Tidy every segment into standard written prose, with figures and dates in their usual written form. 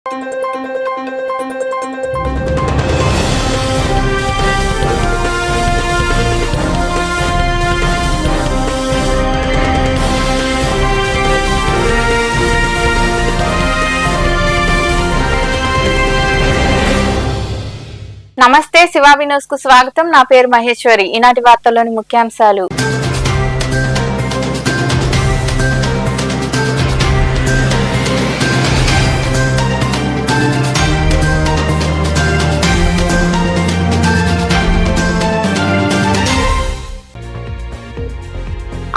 నమస్తే, శివావి న్యూస్ కు స్వాగతం. నా పేరు మహేశ్వరి. ఈనాటి వార్తల్లోని ముఖ్యాంశాలు.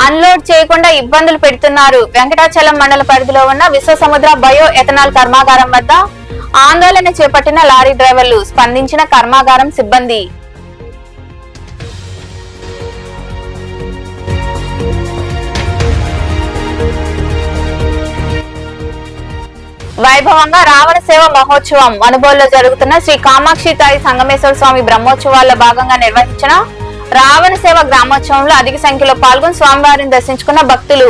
అన్లోడ్ చేయకుండా ఇబ్బందులు పెడుతున్నారు. వెంకటాచలం మండల పరిధిలో ఉన్న విశ్వసముద్ర బయో ఎథనాల్ కర్మాగారం వద్ద ఆందోళన చేపట్టిన లారీ డ్రైవర్లు. స్పందించిన కర్మాగారం సిబ్బంది. వైభవంగా రావణ సేవ మహోత్సవం వనుబోలులో జరుగుతున్న శ్రీ కామాక్షి తాయి సంగమేశ్వర స్వామి బ్రహ్మోత్సవాల్లో భాగంగా నిర్వహించిన రావణ సేవ గ్రామోత్సవంలో అధిక సంఖ్యలో పాల్గొని స్వామివారిని దర్శించుకున్న భక్తులు.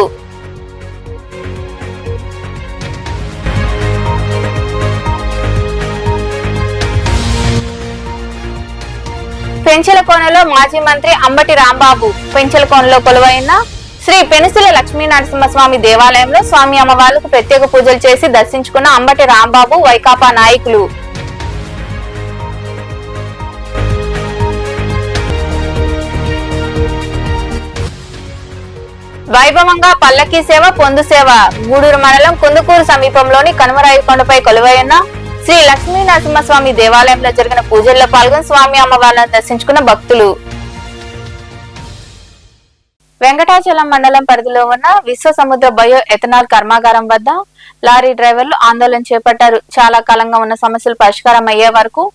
పెంచలకోనలో మాజీ మంత్రి అంబటి రాంబాబు. పెంచలకోనలో కొలువైన శ్రీ పెనుసుల లక్ష్మీ నరసింహస్వామి దేవాలయంలో స్వామి అమ్మవార్లకు ప్రత్యేక పూజలు చేసి దర్శించుకున్న అంబటి రాంబాబు, వైకాపా నాయకులు. వైభవంగా పల్లకీ సేవ, పొందు సేవ. గూడూరు మండలం కుందుకూరు సమీపంలోని కనుమరాయికొండపై కొలువైన శ్రీ లక్ష్మీ నరసింహస్వామి దేవాలయంలో జరిగిన పూజల్లో పాల్గొని స్వామి అమ్మవార్లను దర్శించుకున్న భక్తులు. వెంకటాచలం మండలం పరిధిలో ఉన్న విశ్వసముద్ర బయో ఎథనాల్ కర్మాగారం వద్ద లారీ డ్రైవర్లు ఆందోళన చేపట్టారు. చాలా కాలంగా ఉన్న సమస్యలు పరిష్కారం అయ్యే వరకు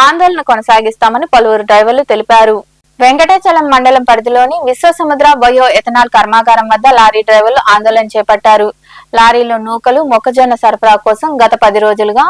ఆందోళన కొనసాగిస్తామని పలువురు డ్రైవర్లు తెలిపారు. వెంకటాచలం మండలం పరిధిలోని విశ్వసముద్ర బయో ఎథనాల్ కర్మాగారం వద్ద లారీ డ్రైవర్లు ఆందోళన చేపట్టారు. లారీలో నూకలు, మొక్కజొన్న సరఫరా కోసం గత 10 రోజులుగా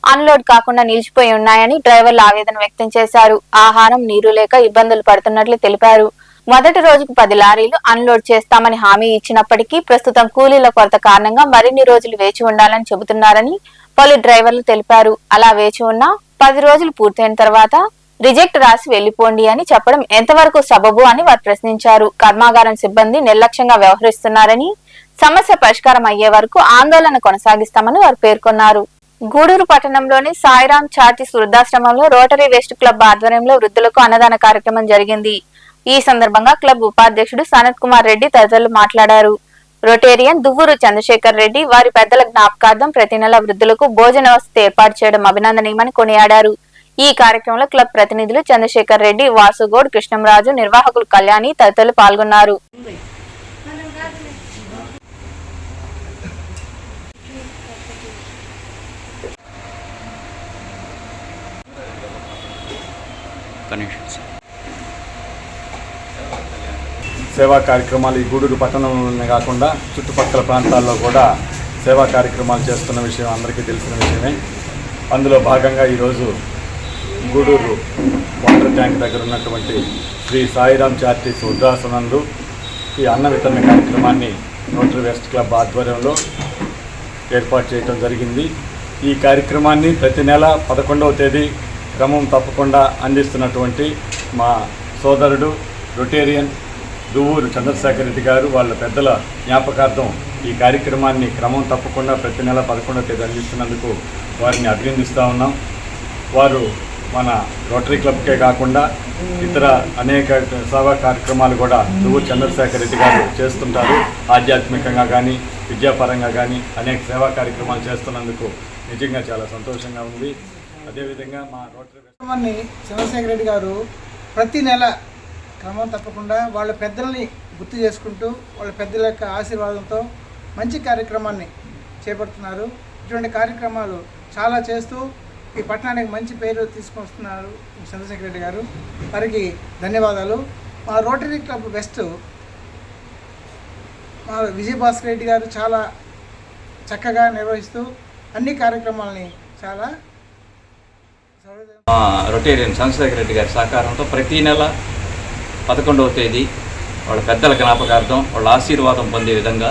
అన్లోడ్ కాకుండా నిలిచిపోయి ఉన్నాయని డ్రైవర్లు ఆవేదన వ్యక్తం చేశారు. ఆహారం, నీరు లేక ఇబ్బందులు పడుతున్నట్లు తెలిపారు. మొదటి రోజుకు 10 లారీలు అన్లోడ్ చేస్తామని హామీ ఇచ్చినప్పటికీ ప్రస్తుతం కూలీల కొరత కారణంగా మరిన్ని రోజులు వేచి ఉండాలని చెబుతున్నారని పలు డ్రైవర్లు తెలిపారు. అలా వేచి ఉన్న 10 రోజులు పూర్తయిన తర్వాత రిజెక్ట్ రాసి వెళ్లిపోండి అని చెప్పడం ఎంతవరకు సబబు అని వారు ప్రశ్నించారు. కర్మాగారం సిబ్బంది నిర్లక్ష్యంగా వ్యవహరిస్తున్నారని, సమస్య పరిష్కారం అయ్యే వరకు ఆందోళన కొనసాగిస్తామని వారు పేర్కొన్నారు. గూడూరు పట్టణంలోని సాయిరాం చార్టీస్ వృద్ధాశ్రమంలో రోటరీ వెస్ట్ క్లబ్ ఆధ్వర్యంలో వృద్ధులకు అన్నదాన కార్యక్రమం జరిగింది. ఈ సందర్భంగా క్లబ్ ఉపాధ్యక్షుడు సనత్ కుమార్ రెడ్డి తదితరులు మాట్లాడారు. రొటేరియన్ దువ్వూరు చంద్రశేఖర్ రెడ్డి వారి పెద్దల జ్ఞాపకార్థం ప్రతి నెల వృద్ధులకు భోజన వసతి ఏర్పాటు చేయడం అభినందనీయమని కొనియాడారు. ఈ కార్యక్రమంలో క్లబ్ ప్రతినిధులు చంద్రశేఖర్ రెడ్డి, వాసుగౌడ్, కృష్ణంరాజు, నిర్వాహకులు కళ్యాణి తదితరులు పాల్గొన్నారు. సేవా కార్యక్రమాలు ఈ గూడూరు పట్టణంలోనే కాకుండా చుట్టుపక్కల ప్రాంతాల్లో కూడా సేవా కార్యక్రమాలు చేస్తున్న విషయం అందరికీ తెలిసిన విషయమే. అందులో భాగంగా ఈరోజు గూడూరు వాటర్ ట్యాంక్ దగ్గర ఉన్నటువంటి శ్రీ సాయిరాం చార్టీస్ వృద్ధాశ్రమంలో ఈ అన్న వితరణ కార్యక్రమాన్ని రోటరీ వెస్ట్ క్లబ్ ఆధ్వర్యంలో ఏర్పాటు చేయడం జరిగింది. ఈ కార్యక్రమాన్ని ప్రతి నెల 11వ తేదీ క్రమం తప్పకుండా అందిస్తున్నటువంటి మా సోదరుడు రొటేరియన్ దువ్వూరు చంద్రశేఖర్ రెడ్డి గారు వాళ్ళ పెద్దల జ్ఞాపకార్థం ఈ కార్యక్రమాన్ని క్రమం తప్పకుండా ప్రతి నెల 11వ తేదీ అందిస్తున్నందుకు వారిని అభినందిస్తూ ఉన్నాం. వారు మన రోటరీ క్లబ్కే కాకుండా ఇతర అనేక సేవా కార్యక్రమాలు కూడా దువ్వూరు చంద్రశేఖర్ రెడ్డి గారు చేస్తుంటారు. ఆధ్యాత్మికంగా కానీ, విద్యాపరంగా కానీ అనేక సేవా కార్యక్రమాలు చేస్తున్నందుకు నిజంగా చాలా సంతోషంగా ఉంది. అదేవిధంగా మా రోటరీ చంద్రశేఖర్ రెడ్డి గారు ప్రతి నెల క్రమం తప్పకుండా వాళ్ళ పెద్దల్ని గుర్తు చేసుకుంటూ వాళ్ళ పెద్దల యొక్క ఆశీర్వాదంతో మంచి కార్యక్రమాన్ని చేపడుతున్నారు. ఇటువంటి కార్యక్రమాలు చాలా చేస్తూ ఈ పట్టణానికి మంచి పేరు తీసుకొస్తున్నారు చంద్రశేఖర్ రెడ్డి గారు. వారికి ధన్యవాదాలు. మా రోటరీ క్లబ్ వెస్ట్ మా విజయభాస్కర్ రెడ్డి గారు చాలా చక్కగా నిర్వహిస్తూ అన్ని కార్యక్రమాలని చాలా రొటేరియన్ చంద్రశేఖర్ రెడ్డి గారి సహకారంతో ప్రతి నెల 11వ తేదీ వాళ్ళ పెద్దల జ్ఞాపకార్థం, వాళ్ళ ఆశీర్వాదం పొందే విధంగా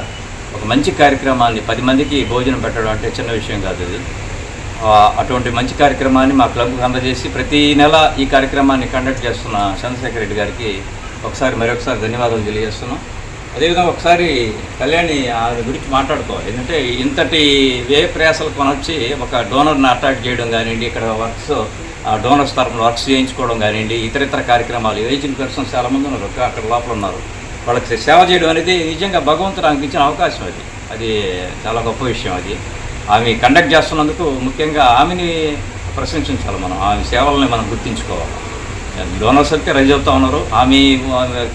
ఒక మంచి కార్యక్రమాన్ని 10 మందికి భోజనం పెట్టడం అంటే చిన్న విషయం కాదు. ఇది అటువంటి మంచి కార్యక్రమాన్ని మా క్లబ్కి అందజేసి ప్రతి నెల ఈ కార్యక్రమాన్ని కండక్ట్ చేస్తున్న చంద్రశేఖర్ రెడ్డి గారికి మరొకసారి ధన్యవాదాలు తెలియజేస్తున్నాం. అదేవిధంగా ఒకసారి కళ్యాణి ఆమె గురించి మాట్లాడుకోవాలి. ఎందుకంటే ఇంతటి వ్యయ ప్రయాసాలు కొనొచ్చి ఒక డోనర్ని అట్రాక్ట్ చేయడం కానివ్వండి, ఇక్కడ వర్క్స్ డోనర్స్ తరఫున వర్క్స్ చేయించుకోవడం కానివ్వండి, ఇతర కార్యక్రమాలు ఏజ్డ్ పర్సన్స్ చాలామంది ఉన్నారు అక్కడ లోపల ఉన్నారు. వాళ్ళకి సేవ చేయడం అనేది నిజంగా భగవంతుడు నాకు ఇచ్చిన అవకాశం. అది చాలా గొప్ప విషయం. ఆమె కండక్ట్ చేస్తున్నందుకు ముఖ్యంగా ఆమెని ప్రశంసించాలి. ఆమె సేవలని మనం గుర్తించుకోవాలి. డోనర్స్ అయితే రైజ్ అవుతూ ఉన్నారు. ఆమె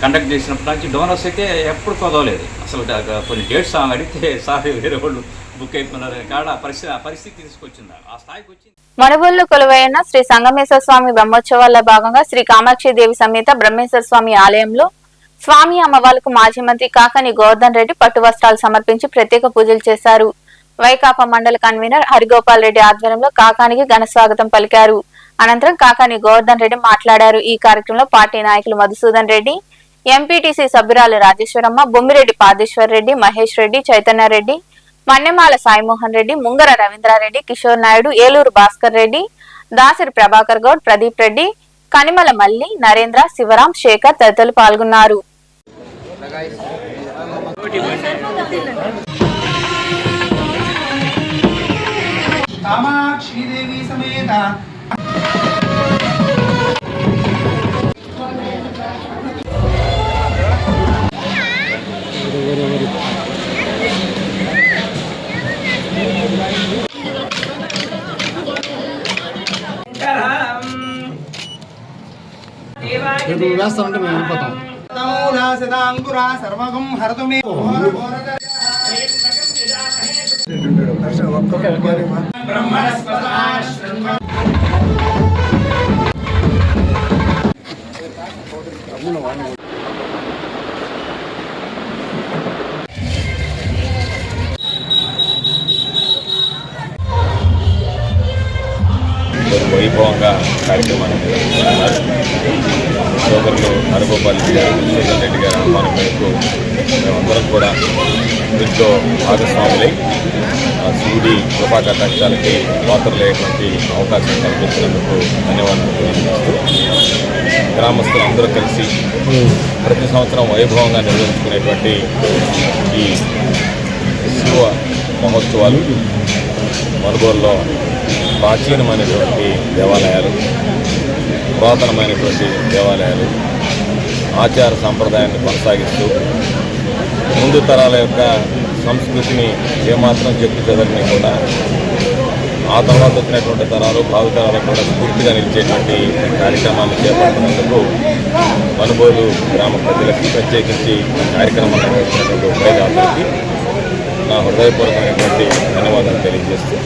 కండక్ట్ చేసినప్పటి నుంచి డోనర్స్ అయితే ఎప్పుడు కుదవలేదు. అసలు కొన్ని డేట్స్ ఆమె అడిగితే సార్ వేరే వాళ్ళు బుక్ అయిపోయినారు కాడ పరిస్థితి తీసుకొచ్చింది. ఆ స్థాయికి వచ్చింది. మణుబోలులో కొలువైన శ్రీ సంగమేశ్వర స్వామి బ్రహ్మోత్సవాల్లో భాగంగా శ్రీ కామాక్షి దేవి సమేత బ్రహ్మేశ్వర స్వామి ఆలయంలో స్వామి అమ్మవార్లకు మాజీ మంత్రి కాకాని గోవర్ధన్ రెడ్డి పట్టు వస్త్రాలు సమర్పించి ప్రత్యేక పూజలు చేశారు. వైకాపా మండల కన్వీనర్ హరిగోపాల్ రెడ్డి ఆధ్వర్యంలో కాకానికి ఘన స్వాగతం పలికారు. అనంతరం కాకాని గోవర్ధన్ రెడ్డి మాట్లాడారు. ఈ కార్యక్రమంలో పార్టీ నాయకులు మధుసూదన్ రెడ్డి, ఎంపీటీసీ సభ్యురాలు రాజేశ్వరమ్మ, బొమ్మిరెడ్డి పాదేశ్వర్ రెడ్డి, మహేష్ రెడ్డి, చైతన్య రెడ్డి, మన్నెమాల సాయిమోహన్ రెడ్డి, ముంగర రవీంద్రారెడ్డి, కిషోర్ నాయుడు, ఏలూరు భాస్కర్ రెడ్డి, దాసరి ప్రభాకర్ గౌడ్, ప్రదీప్ రెడ్డి, కనిమల మల్లి, నరేంద్ర, శివరాం, శేఖర్ తదితరులు పాల్గొన్నారు. కామాక్షి దేవి సమేత వేస్తామంటే మేము వెళ్ళిపోతాం. సర్వగం హరతుమే వైభవంగా కార్యక్రమాన్ని నిర్వహిస్తున్నారు. సోదరులు హరిగోపాల్ రెడ్డి గారు, మధుసూదన్ రెడ్డి గారు ఆహ్వానం మేరకు మేమందరం కూడా వీటిలో భాగస్వాములై శివుడి కృపా కటాక్షాలకి పాత్రలయ్యేటువంటి అవకాశం కల్పించినందుకు ధన్యవాదాలు తెలియజేస్తూ గ్రామస్తులు అందరూ కలిసి ప్రతి సంవత్సరం వైభవంగా నిర్వహించుకునేటువంటి ఈ శివ మహోత్సవాలు మణుబోలులో ప్రాచీనమైనటువంటి దేవాలయాలు, పురాతనమైనటువంటి దేవాలయాలు ఆచార సాంప్రదాయాన్ని కొనసాగిస్తూ ముందు తరాల యొక్క సంస్కృతిని ఏమాత్రం చెప్పు చెదరని కూడా ఆ తర్వాత వచ్చినటువంటి తరాలు భావితరాలకు కూడా స్ఫూర్తిగా నిలిచేటువంటి కార్యక్రమాన్ని చేపడుతున్నందుకు మణుబోలు గ్రామ ప్రజలకి ప్రత్యేకించి కార్యక్రమాన్ని నిర్వహించినటువంటి ఉభయదాతలకి నా హృదయపూర్వకమైనటువంటి ధన్యవాదాలు తెలియజేస్తూ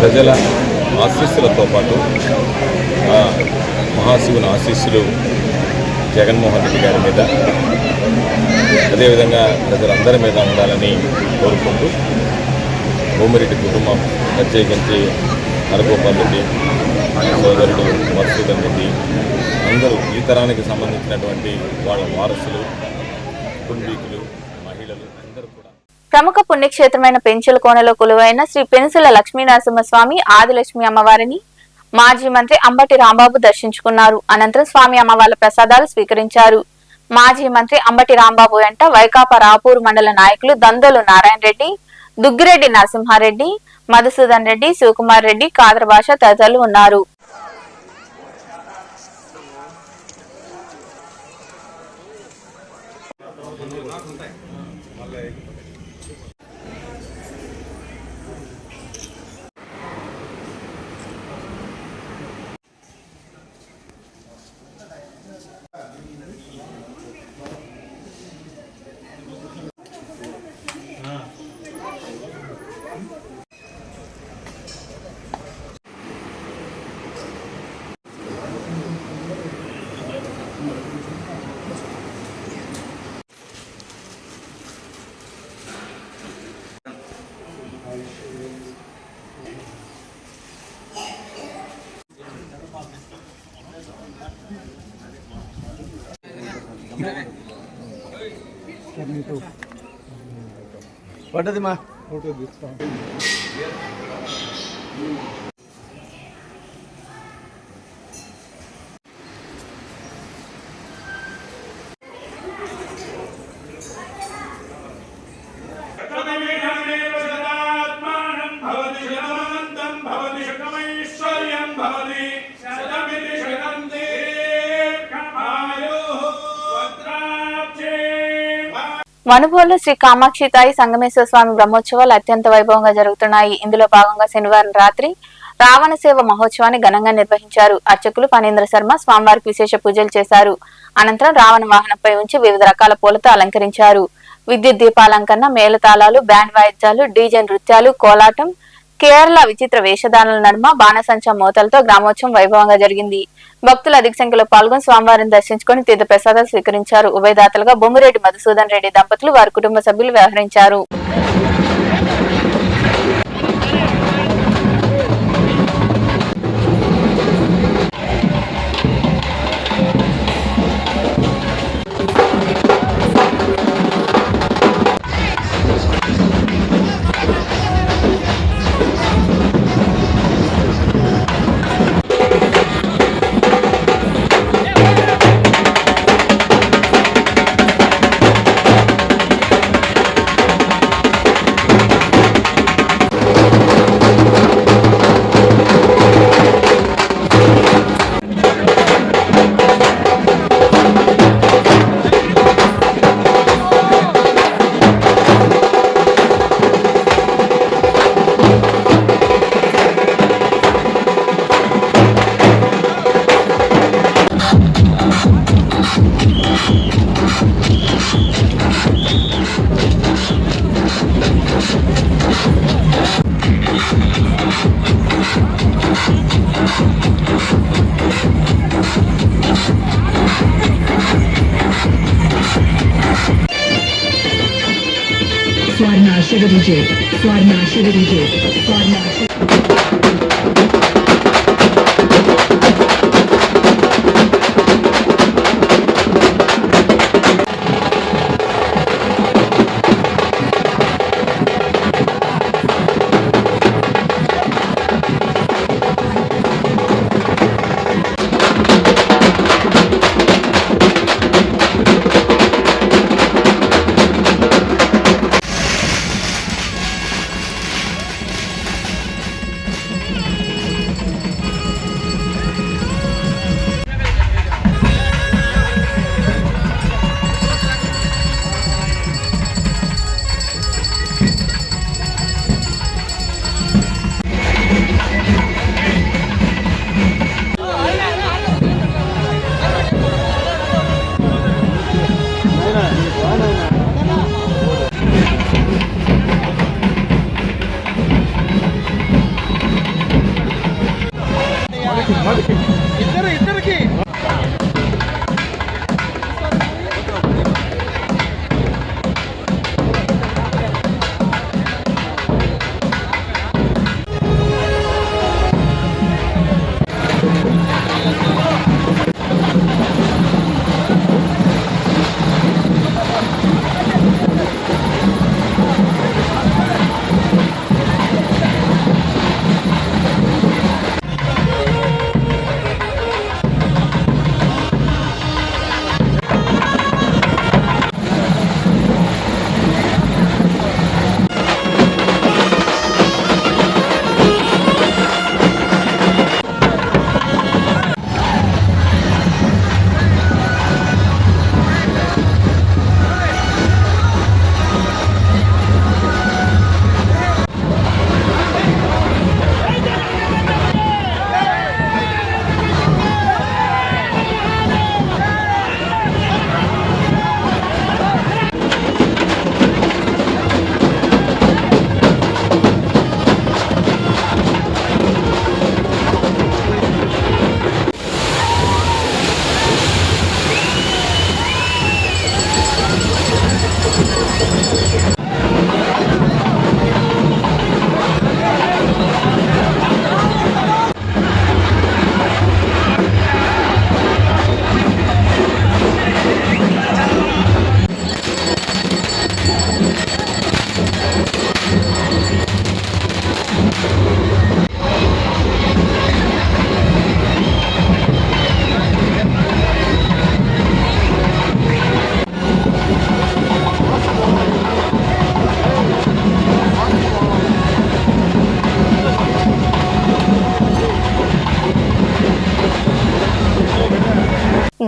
ప్రజల ఆశీస్సులతో పాటు మహాశివుని ఆశీస్సులు జగన్మోహన్ రెడ్డి గారి మీద అదేవిధంగా ప్రజలందరి మీద ఉండాలని కోరుకుంటూ బొమ్మిరెడ్డి కుటుంబం ప్రత్యేకించి హరిగోపాల్ రెడ్డి సోదరుడు మధుసూదన్ రెడ్డి అందరూ ఈ తరానికి సంబంధించినటువంటి వాళ్ళ వారసులు, కుటుంబీకులు, మహిళలు అందరూ కూడా ప్రముఖ పుణ్యక్షేత్రమైన పెంచుల కోనలో కొలువైన శ్రీ పెనుసుల లక్ష్మీనరసింహస్వామి ఆదిలక్ష్మి అమ్మవారిని మాజీ మంత్రి అంబటి రాంబాబు దర్శించుకున్నారు. అనంతరం స్వామి అమ్మవార్ల ప్రసాదాలు స్వీకరించారు. మాజీ మంత్రి అంబటి రాంబాబు వెంట వైకాపా రాపూరు మండల నాయకులు దందోలు నారాయణ రెడ్డి, దుగ్గిరెడ్డి నరసింహారెడ్డి, మధుసూదన్ రెడ్డి, శివకుమార్ రెడ్డి, కాదర్ భాష తదితరులు ఉన్నారు. పడ్డది మా మనుబోలు శ్రీ కామాక్షి తాయి సంగమేశ్వర స్వామి బ్రహ్మోత్సవాలు అత్యంత వైభవంగా జరుగుతున్నాయి. ఇందులో భాగంగా శనివారం రాత్రి రావణ సేవ మహోత్సవాన్ని ఘనంగా నిర్వహించారు. అర్చకులు ఫణీంద్ర శర్మ స్వామివారికి విశేష పూజలు చేశారు. అనంతరం రావణ వాహనంపై ఉంచి వివిధ రకాల పూలతో అలంకరించారు. విద్యుత్ దీపాలంకరణ, మేళతాళాలు, బ్యాండ్ వాయిద్యాలు, డీజే నృత్యాలు, కోలాటం, కేరళ విచిత్ర వేషధారణల నడుమ బాణసంచా మోతలతో గ్రామోత్సవం వైభవంగా జరిగింది. భక్తులు అధిక సంఖ్యలో పాల్గొని స్వామివారిని దర్శించుకుని తీర్థ ప్రసాదాలు స్వీకరించారు. ఉభయదాతలుగా బొమ్మిరెడ్డి మధుసూదన్ రెడ్డి దంపతులు వారి కుటుంబ సభ్యులు వ్యవహరించారు.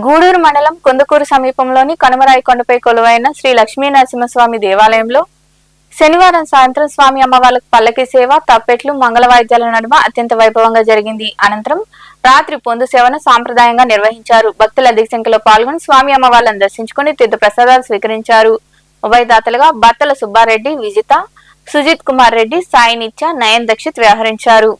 గూడూరు మండలం కుందుకూరు సమీపంలోని కనుమరాయి కొండపై కొలువైన శ్రీ లక్ష్మీ నరసింహస్వామి దేవాలయంలో శనివారం సాయంత్రం స్వామి అమ్మవార్లకు పల్లకి సేవ, తప్పెట్లు, మంగళ వాయిద్యాల నడుమ అత్యంత వైభవంగా జరిగింది. అనంతరం రాత్రి పొందు సేవను సాంప్రదాయంగా నిర్వహించారు. భక్తులు అధిక సంఖ్యలో పాల్గొని స్వామి అమ్మవార్లను దర్శించుకుని తీర్థ ప్రసాదాలు స్వీకరించారు. ఉభయదాతలుగా బత్తల సుబ్బారెడ్డి, విజిత, సుజిత్ కుమార్ రెడ్డి, సాయి నిత్య, నయన్ దక్షిత్ వ్యవహరించారు.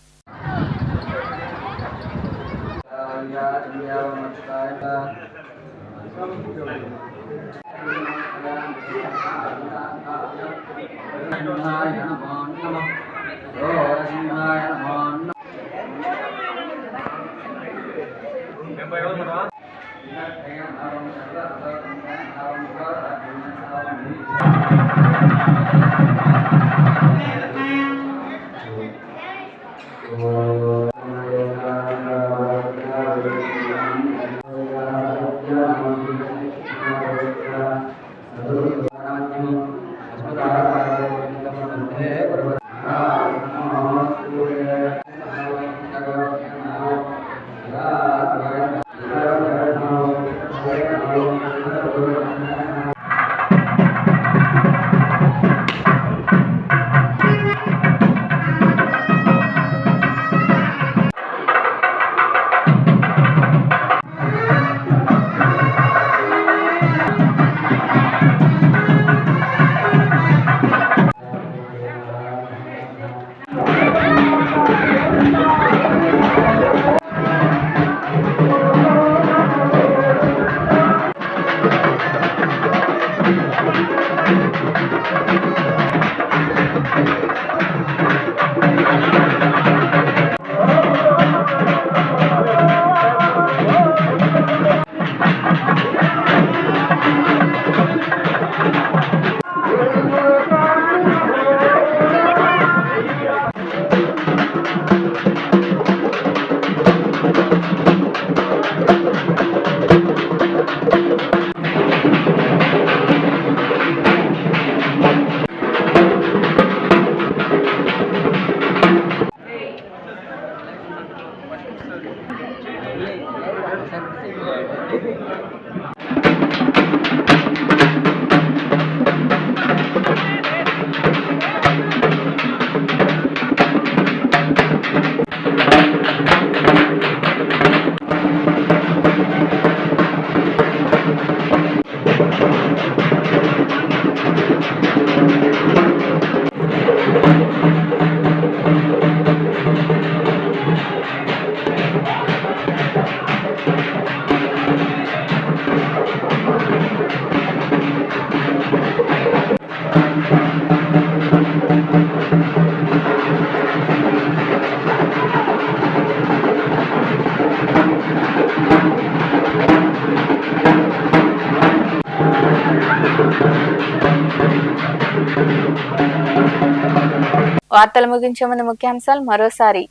వార్తలు ముగించే ముందు ముఖ్యాంశాలు మరోసారి.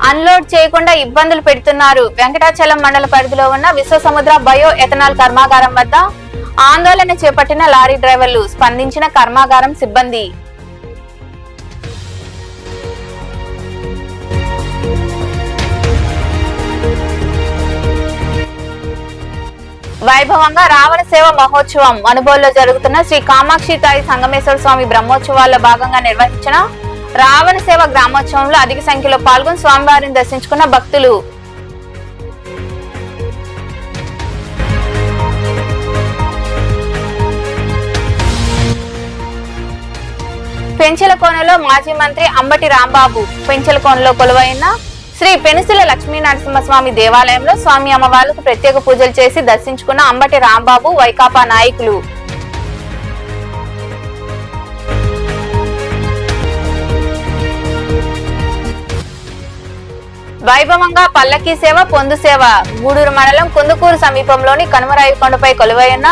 అన్లోడ్ చేయకుండా ఇబ్బందులు పెడుతున్నారు. వెంకటాచలం మండల పరిధిలో ఉన్న విశ్వసముద్ర బయో ఎథనాల్ కర్మాగారం వద్ద ఆందోళన చేపట్టిన లారీ డ్రైవర్లు, స్పందించిన కర్మాగారం సిబ్బంది. వైభవంగా రావణ సేవ మహోత్సవం మనుబోలులో జరుగుతున్న శ్రీ కామాక్షి తాయి సంగమేశ్వర స్వామి బ్రహ్మోత్సవాల్లో భాగంగా నిర్వహించిన రావణ సేవ గ్రామోత్సవంలో అధిక సంఖ్యలో పాల్గొని స్వామివారిని దర్శించుకున్న భక్తులు. పెంచలకోనలో మాజీ మంత్రి అంబటి రాంబాబు, పెంచలకోనలో కొలువైన శ్రీ పెనుసిల లక్ష్మీ నరసింహస్వామి దేవాలయంలో స్వామి అమ్మవార్లకు ప్రత్యేక పూజలు చేసి దర్శించుకున్న అంబటి రాంబాబు, వైకాపా నాయకులు. వైభవంగా పల్లకీ సేవ, పొందు సేవ గూడూరు మండలం కుందుకూరు సమీపంలోని కనుమరాయి కొండపై కొలువైన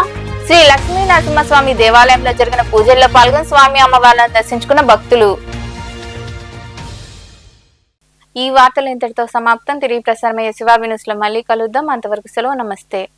శ్రీ లక్ష్మీ నరసింహస్వామి దేవాలయంలో జరిగిన పూజల్లో పాల్గొని స్వామి అమ్మవార్లను దర్శించుకున్న భక్తులు. ఈ వార్తలు ఇంతటితో సమాప్తం. తిరిగి ప్రసారమయ్యే శివాబి న్యూస్ లో మళ్ళీ కలుద్దాం. అంతవరకు సెలవు. నమస్తే.